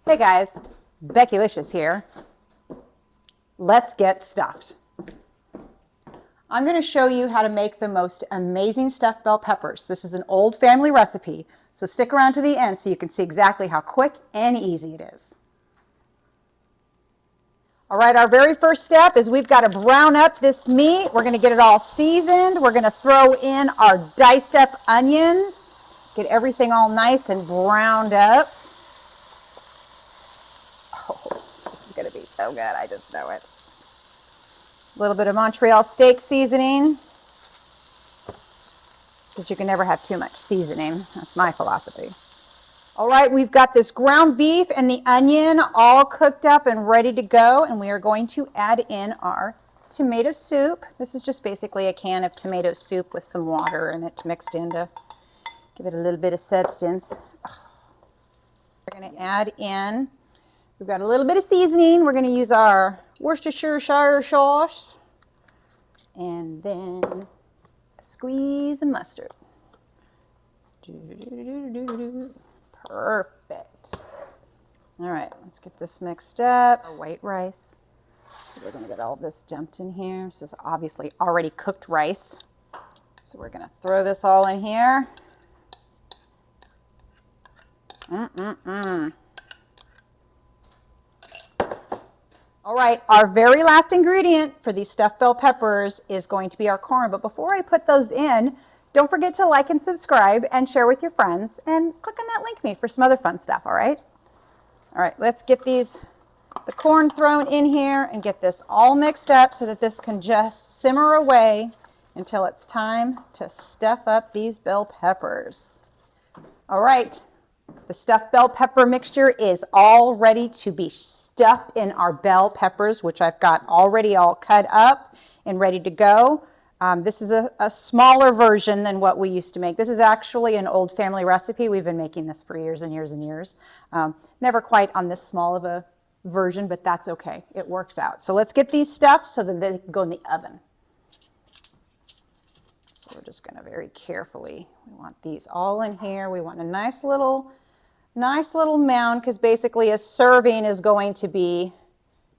Hey guys, Becki-licious here. Let's get stuffed. I'm going to show you how to make the most amazing stuffed bell peppers. This is an old family recipe, so stick around to the end so you can see exactly how quick and easy it is. All right, our very first step is we've got to brown up this meat. We're going to get it all seasoned. We're going to throw in our diced up onions, get everything all nice and browned up. Oh, this is going to be so good. I just know it. A little bit of Montreal steak seasoning, because you can never have too much seasoning. That's my philosophy. All right, we've got this ground beef and the onion all cooked up and ready to go, and we are going to add in our tomato soup. This is just basically a can of tomato soup with some water in it mixed in to give it a little bit of substance. We're going to add in, we've got a little bit of seasoning. We're going to use our Worcestershire sauce, and then a squeeze of mustard. Perfect. All right, let's get this mixed up. Our white rice. So we're going to get all this dumped in here. This is obviously already cooked rice. So we're going to throw this all in here. All right, our very last ingredient for these stuffed bell peppers is going to be our corn. But before I put those in, don't forget to like and subscribe and share with your friends, and click on that link me for some other fun stuff, all right? All right, let's get the corn thrown in here and get this all mixed up so that this can just simmer away until it's time to stuff up these bell peppers. All right, the stuffed bell pepper mixture is all ready to be stuffed in our bell peppers, which I've got already all cut up and ready to go. This is a smaller version than what we used to make. This is actually an old family recipe. We've been making this for years and years and years. Never quite on this small of a version, but that's okay. It works out. So let's get these stuffed so that they can go in the oven. So we're just going to very carefully, we want these all in here. We want a nice little mound, because basically a serving is going to be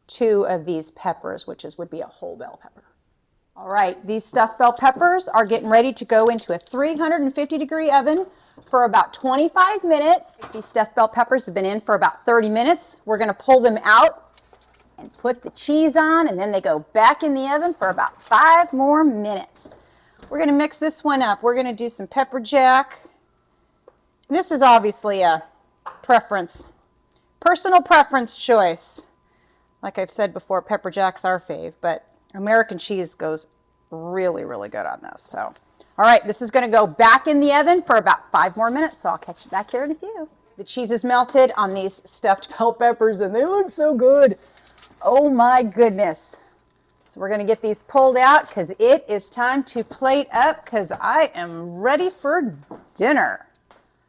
2 of these peppers, which would be a whole bell pepper. All right, these stuffed bell peppers are getting ready to go into a 350-degree oven for about 25 minutes. These stuffed bell peppers have been in for about 30 minutes. We're going to pull them out and put the cheese on, and then they go back in the oven for about 5 more minutes. We're going to mix this one up. We're going to do some pepper jack. This is obviously a personal preference choice. Like I've said before, pepper jack's our fave, but American cheese goes really, really good on this. So, all right, this is going to go back in the oven for about 5 more minutes, so I'll catch you back here in a few. The cheese is melted on these stuffed bell peppers, and they look so good. Oh my goodness. So we're going to get these pulled out because it is time to plate up, because I am ready for dinner.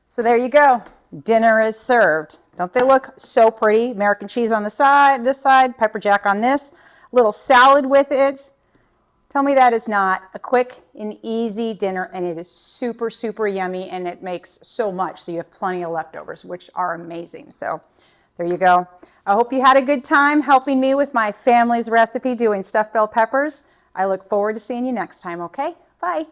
So there you go. Dinner is served. Don't they look so pretty? American cheese on the side, this side, pepper jack on this. Little salad with it. Tell me that is not a quick and easy dinner, and it is super, super yummy, and it makes so much, so you have plenty of leftovers, which are amazing. So there you go. I hope you had a good time helping me with my family's recipe doing stuffed bell peppers. I look forward to seeing you next time, okay? Bye.